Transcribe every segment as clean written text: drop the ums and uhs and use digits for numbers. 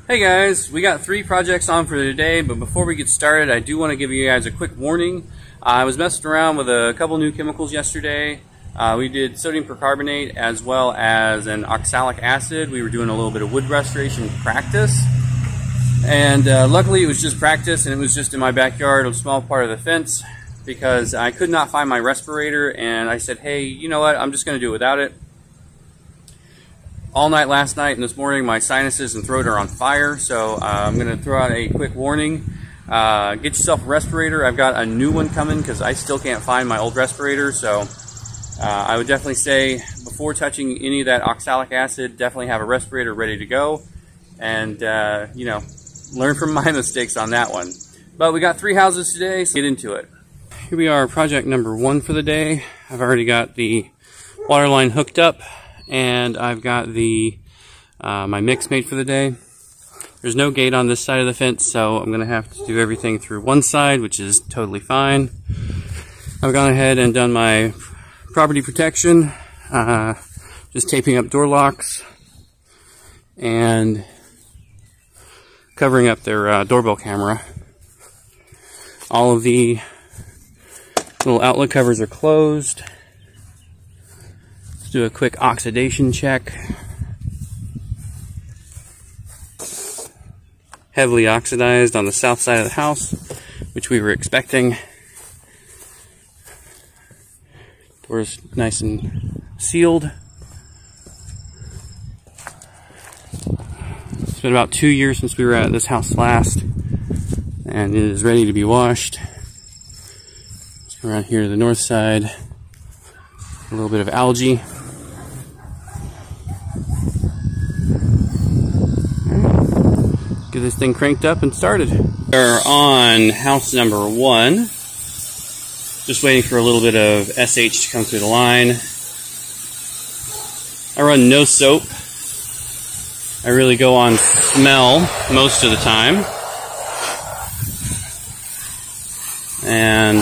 Hey guys, we got 3 projects on for today, but before we get started, I do want to give you guys a quick warning. I was messing around with a couple new chemicals yesterday. We did sodium percarbonate as well as an oxalic acid. We were doing a little bit of wood restoration practice. And luckily it was just practice, and it was just in my backyard, a small part of the fence, because I could not find my respirator, and I said, hey, you know what, I'm just going to do it without it. All night last night and this morning my sinuses and throat are on fire, so I'm going to throw out a quick warning. Get yourself a respirator. I've got a new one coming because I still can't find my old respirator, so I would definitely say before touching any of that oxalic acid, definitely have a respirator ready to go, and you know, learn from my mistakes on that one. But we got 3 houses today, so get into it. Here we are, project number 1 for the day. I've already got the water line hooked up, and I've got the my mix made for the day. There's no gate on this side of the fence, so I'm gonna have to do everything through one side, which is totally fine. I've gone ahead and done my property protection, just taping up door locks and covering up their doorbell camera. All of the little outlet covers are closed. Do a quick oxidation check. Heavily oxidized on the south side of the house, which we were expecting. Door's nice and sealed. It's been about 2 years since we were at this house last, and it is ready to be washed. Let's go around here to the north side. A little bit of algae. Get this thing cranked up and started. We're on house number 1. Just waiting for a little bit of SH to come through the line. I run no soap. I really go on smell most of the time. And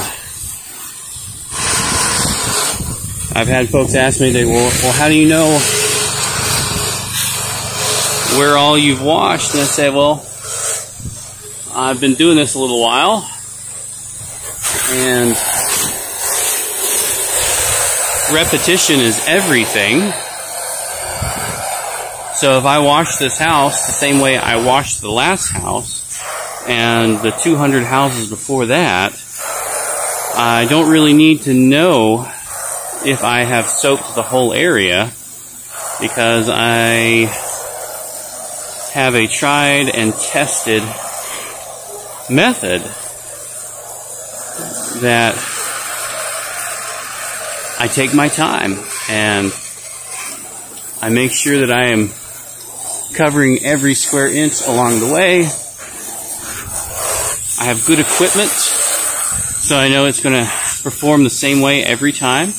I've had folks ask me, well, how do you know where all you've washed? And I say, well, I've been doing this a little while, and repetition is everything. So if I wash this house the same way I washed the last house and the 200 houses before that, I don't really need to know if I have soaped the whole area, because I have a tried and tested method that I take my time and I make sure that I am covering every square inch along the way. I have good equipment, so I know it's going to perform the same way every time.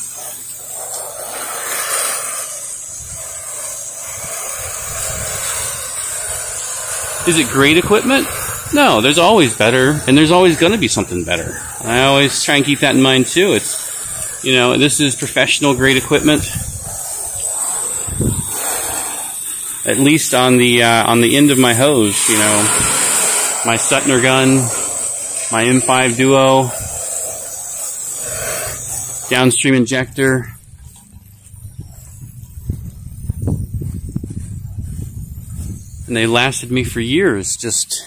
Is it great equipment? No, there's always better, and there's always going to be something better. I always try and keep that in mind too. It's, you know, this is professional grade equipment. At least on the end of my hose, you know, my Suttner gun, my M5 Duo, downstream injector. And they lasted me for years just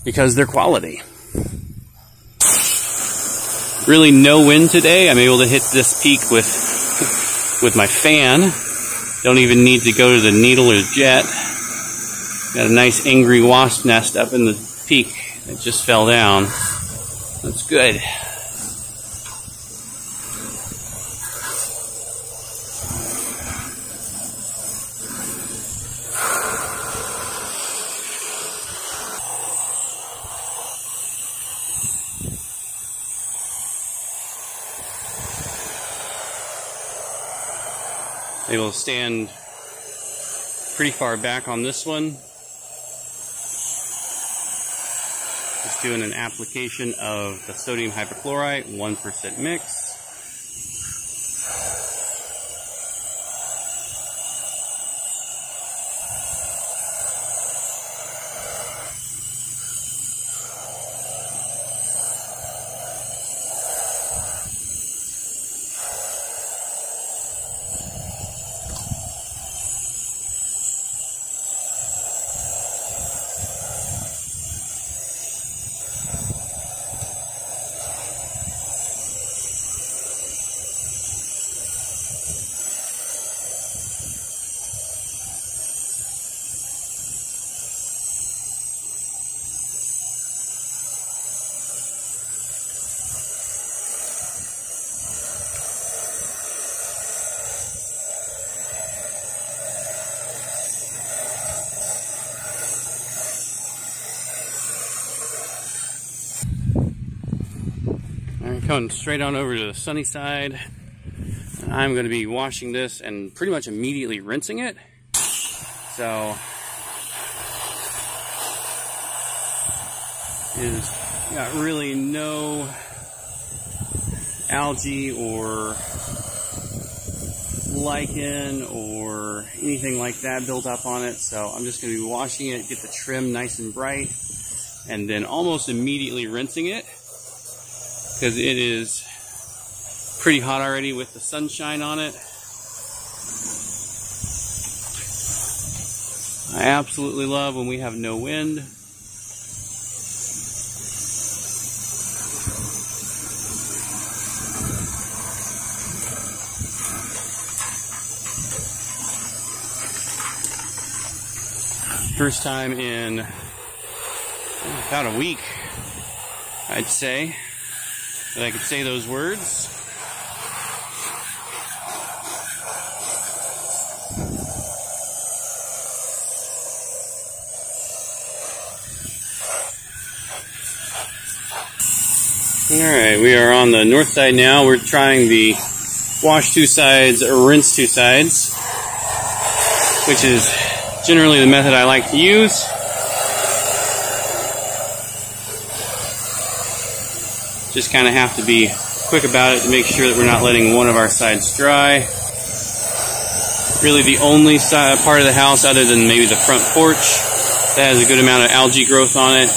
because they're quality. Really no wind today. I'm able to hit this peak with my fan. Don't even need to go to the needle or jet. Got a nice angry wasp nest up in the peak. It just fell down. That's good. Able to stand pretty far back on this one. Just doing an application of the sodium hypochlorite, 1% mix. Coming straight on over to the sunny side. I'm going to be washing this and pretty much immediately rinsing it. So it's got really no algae or lichen or anything like that built up on it. So I'm just going to be washing it, get the trim nice and bright, and then almost immediately rinsing it because it is pretty hot already with the sunshine on it. I absolutely love when we have no wind. First time in about a week, I'd say, that I could say those words. Alright, we are on the north side now. We're trying the wash two sides, rinse two sides, which is generally the method I like to use. Just kind of have to be quick about it to make sure that we're not letting one of our sides dry. Really the only side, part of the house other than maybe the front porch that has a good amount of algae growth on it.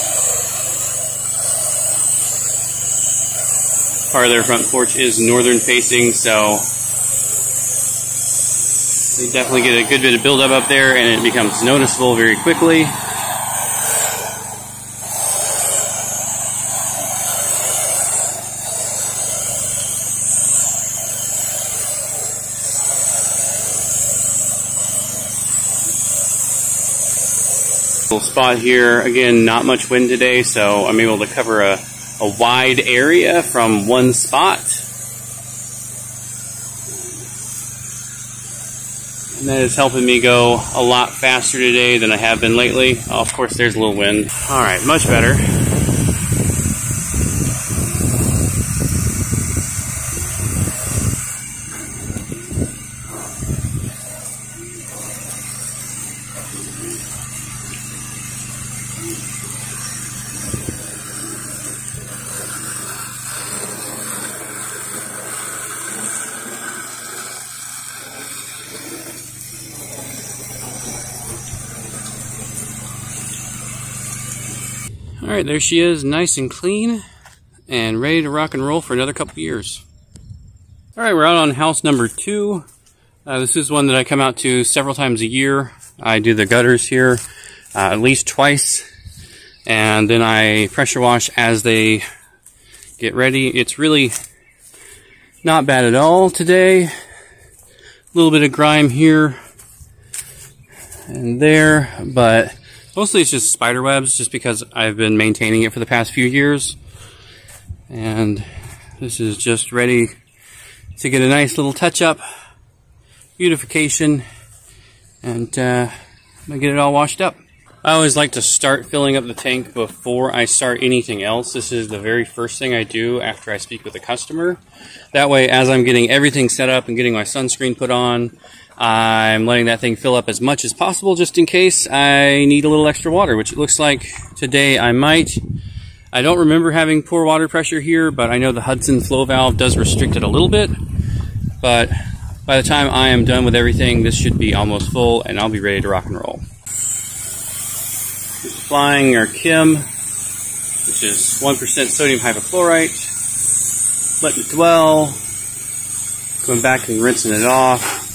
Part of their front porch is northern facing, so they definitely get a good bit of buildup up there, and it becomes noticeable very quickly. Little spot here, again, not much wind today, so I'm able to cover a wide area from one spot. And that is helping me go a lot faster today than I have been lately. Oh, of course, there's a little wind. Alright, much better. Alright, there she is, nice and clean and ready to rock and roll for another couple years. Alright, we're out on house number 2. This is one that I come out to several times a year. I do the gutters here at least twice, and then I pressure wash as they get ready. It's really not bad at all today. A little bit of grime here and there, but mostly it's just spider webs, just because I've been maintaining it for the past few years. And this is just ready to get a nice little touch-up, beautification, and I'm gonna get it all washed up. I always like to start filling up the tank before I start anything else. This is the very first thing I do after I speak with a customer. That way, as I'm getting everything set up and getting my sunscreen put on, I'm letting that thing fill up as much as possible just in case I need a little extra water, which it looks like today I might. I don't remember having poor water pressure here, but I know the Hudson flow valve does restrict it a little bit. But by the time I am done with everything, this should be almost full and I'll be ready to rock and roll. Just applying our Kim, which is 1% sodium hypochlorite. Letting it dwell. Going back and rinsing it off.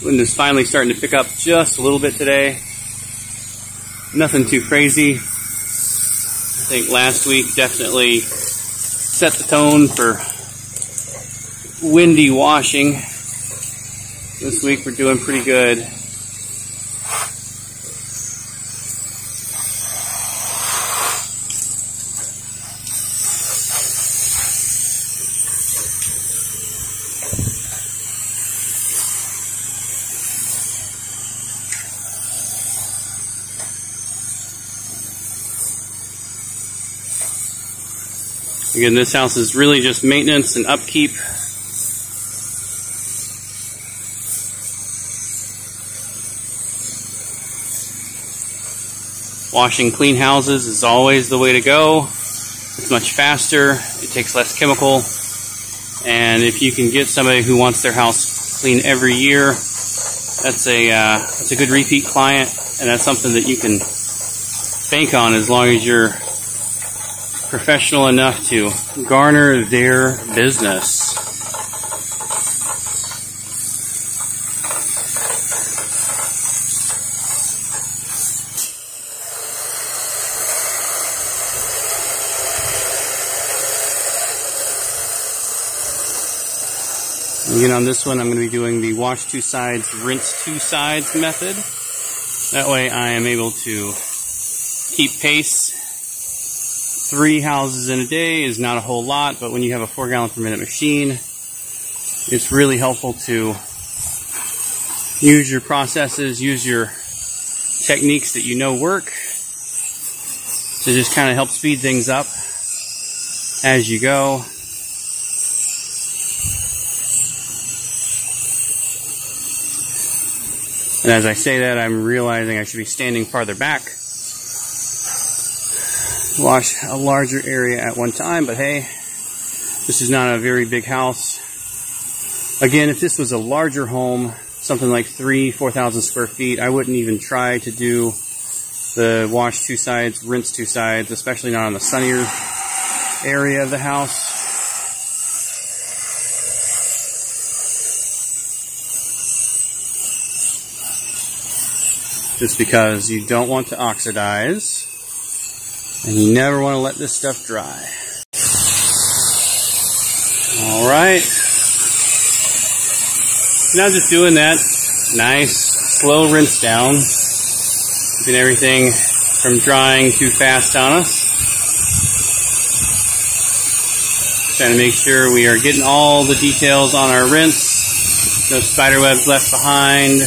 Wind is finally starting to pick up just a little bit today. Nothing too crazy. I think last week definitely set the tone for windy washing. This week we're doing pretty good. Again, this house is really just maintenance and upkeep. Washing clean houses is always the way to go. It's much faster, it takes less chemical, and if you can get somebody who wants their house clean every year, that's a good repeat client, and that's something that you can bank on as long as you're professional enough to garner their business. Again, on this one, I'm going to be doing the wash two sides, rinse two sides method. That way I am able to keep pace. 3 houses in a day is not a whole lot, but when you have a 4 gallon per minute machine, it's really helpful to use your processes, use your techniques that you know work, to just kind of help speed things up as you go. And as I say that, I'm realizing I should be standing farther back. Wash a larger area at one time, but hey, this is not a very big house. Again, if this was a larger home, something like 4,000 square feet, I wouldn't even try to do the wash two sides, rinse two sides, especially not on the sunnier area of the house. Just because you don't want to oxidize, and you never want to let this stuff dry. Alright. Now just doing that nice, slow rinse down, keeping everything from drying too fast on us. Trying to make sure we are getting all the details on our rinse, no spider webs left behind.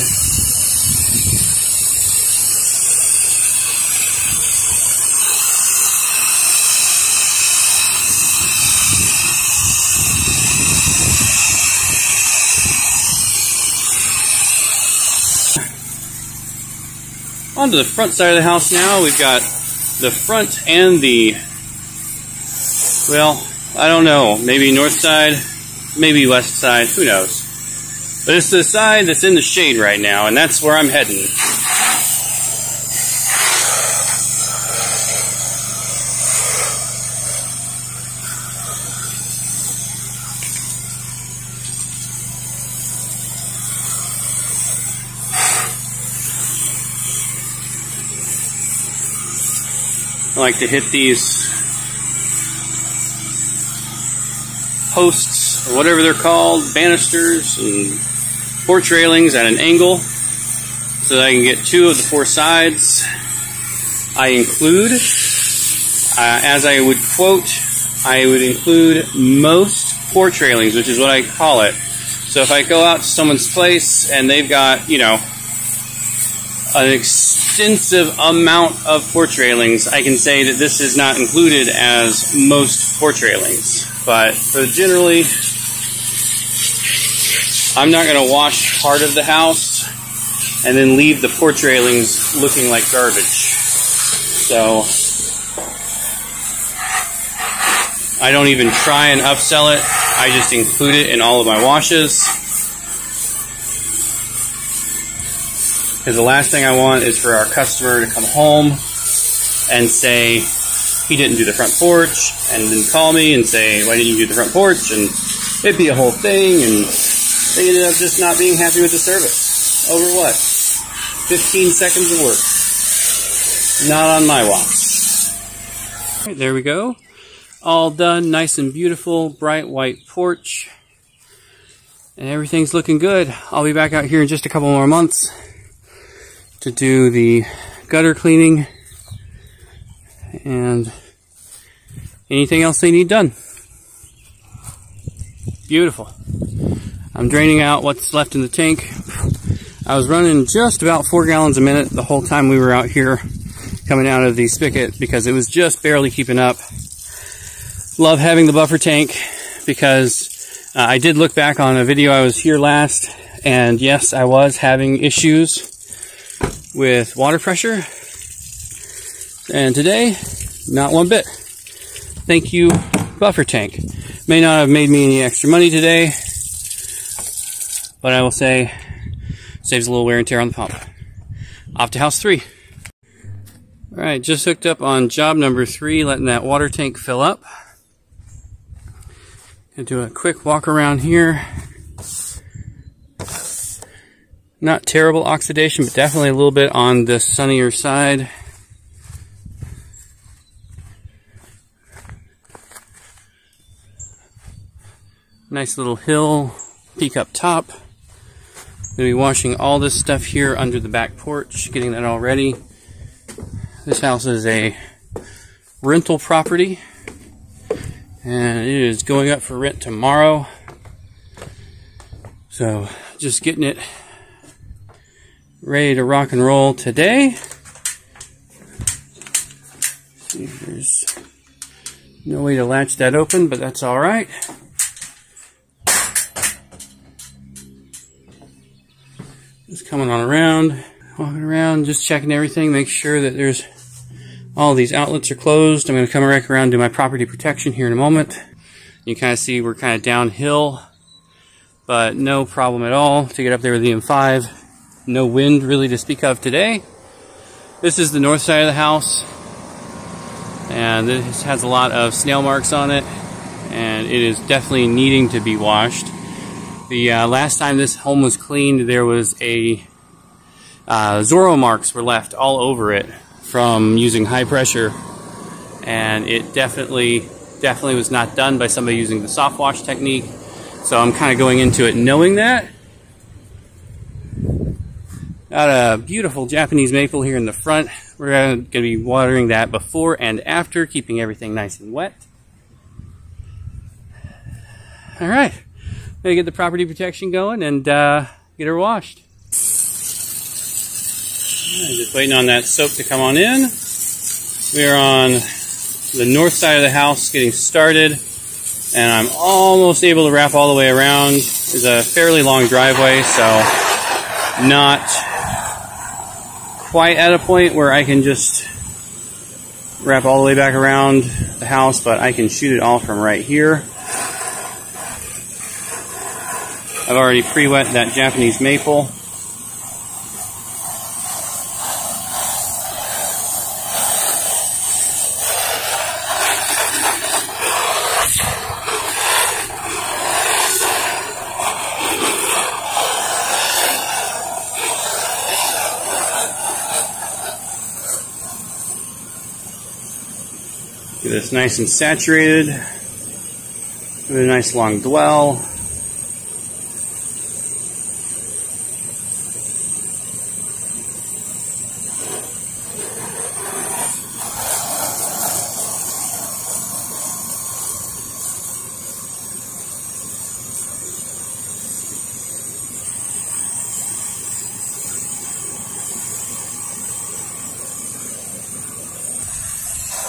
Onto the front side of the house now. We've got the front and the, well, I don't know, maybe north side, maybe west side, who knows. But it's the side that's in the shade right now, and that's where I'm heading. I like to hit these posts, or whatever they're called, banisters and porch railings at an angle so that I can get 2 of the 4 sides. I include, as I would quote, I would include most porch railings, which is what I call it. So if I go out to someone's place and they've got, you know, an extensive amount of porch railings, I can say that this is not included as most porch railings. But for generally, I'm not going to wash part of the house and then leave the porch railings looking like garbage. So I don't even try and upsell it. I just include it in all of my washes. Because the last thing I want is for our customer to come home and say, he didn't do the front porch, and then call me and say, why didn't you do the front porch? And it'd be a whole thing, and they ended up just not being happy with the service. Over what? 15 seconds of work. Not on my watch. All right, there we go. All done, nice and beautiful, bright white porch. And everything's looking good. I'll be back out here in just a couple more months to do the gutter cleaning and anything else they need done. Beautiful. I'm draining out what's left in the tank. I was running just about 4 gallons a minute the whole time we were out here coming out of the spigot because it was just barely keeping up. Love having the buffer tank because I did look back on a video I was here last, and yes, I was having issues with water pressure. And today, not one bit. Thank you, buffer tank. May not have made me any extra money today, but I will say, saves a little wear and tear on the pump. Off to house 3. Alright, just hooked up on job number 3, letting that water tank fill up. Gonna do a quick walk around here. Not terrible oxidation, but definitely a little bit on the sunnier side. Nice little hill, peak up top. Gonna be washing all this stuff here under the back porch, getting that all ready. This house is a rental property, and it is going up for rent tomorrow. So just getting it ready to rock and roll today. See, there's no way to latch that open, but that's all right. Just coming on around, walking around, just checking everything, make sure that there's all these outlets are closed. I'm going to come right around and do my property protection here in a moment. You kind of see we're kind of downhill, but no problem at all to get up there with the M5. No wind really to speak of today. This is the north side of the house, and this has a lot of snail marks on it, and it is definitely needing to be washed. The last time this home was cleaned, there was a Zorro marks were left all over it from using high pressure, and it definitely was not done by somebody using the soft wash technique. So I'm kind of going into it knowing that. Got a beautiful Japanese maple here in the front. We're going to be watering that before and after, keeping everything nice and wet. All right, gonna get the property protection going and get her washed. Just waiting on that soap to come on in. We are on the north side of the house getting started, and I'm almost able to wrap all the way around. It's a fairly long driveway, so not quite at a point where I can just wrap all the way back around the house, but I can shoot it all from right here. I've already pre-wet that Japanese maple. Get this nice and saturated. Give it a nice long dwell.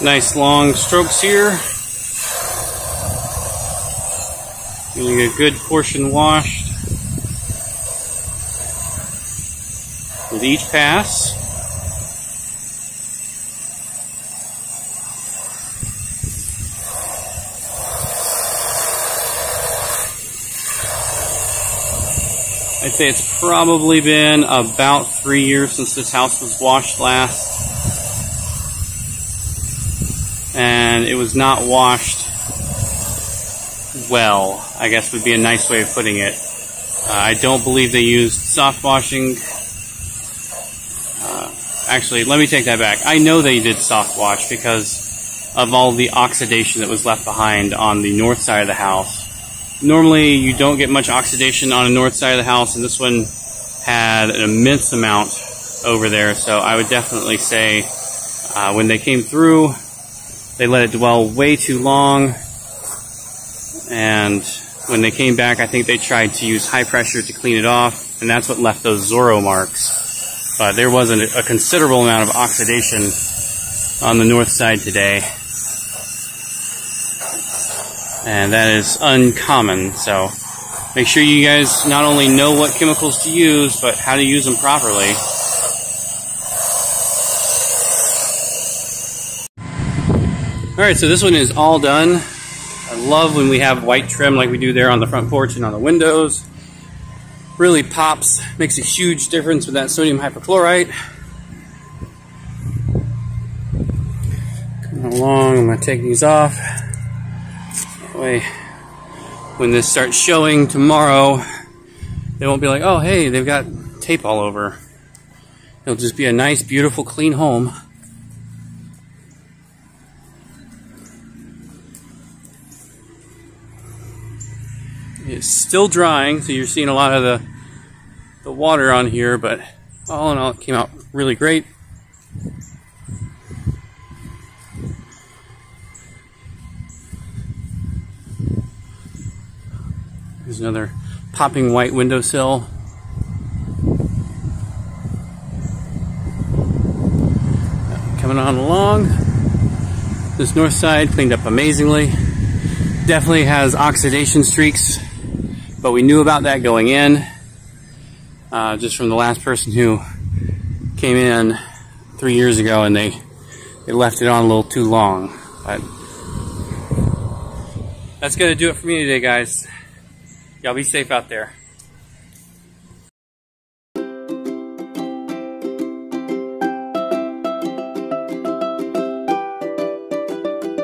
Nice long strokes here. Getting a good portion washed with each pass. I'd say it's probably been about 3 years since this house was washed last. And it was not washed well, I guess would be a nice way of putting it. I don't believe they used soft washing. Actually, let me take that back. I know they did soft wash because of all the oxidation that was left behind on the north side of the house. Normally, you don't get much oxidation on the north side of the house, and this one had an immense amount over there. So I would definitely say when they came through, they let it dwell way too long, and when they came back, I think they tried to use high pressure to clean it off, and that's what left those Zorro marks. But there was a considerable amount of oxidation on the north side today. and that is uncommon. So make sure you guys not only know what chemicals to use, but how to use them properly. Alright, so this one is all done. I love when we have white trim like we do there on the front porch and on the windows. Really pops, makes a huge difference with that sodium hypochlorite. Coming along, I'm going to take these off. That way, when this starts showing tomorrow, they won't be like, oh hey, they've got tape all over. It'll just be a nice, beautiful, clean home. It's still drying, so you're seeing a lot of the water on here, but all in all, it came out really great. There's another popping white windowsill. Coming on along. This north side cleaned up amazingly. Definitely has oxidation streaks, but we knew about that going in, just from the last person who came in 3 years ago, and they left it on a little too long. But that's gonna do it for me today, guys. Y'all be safe out there.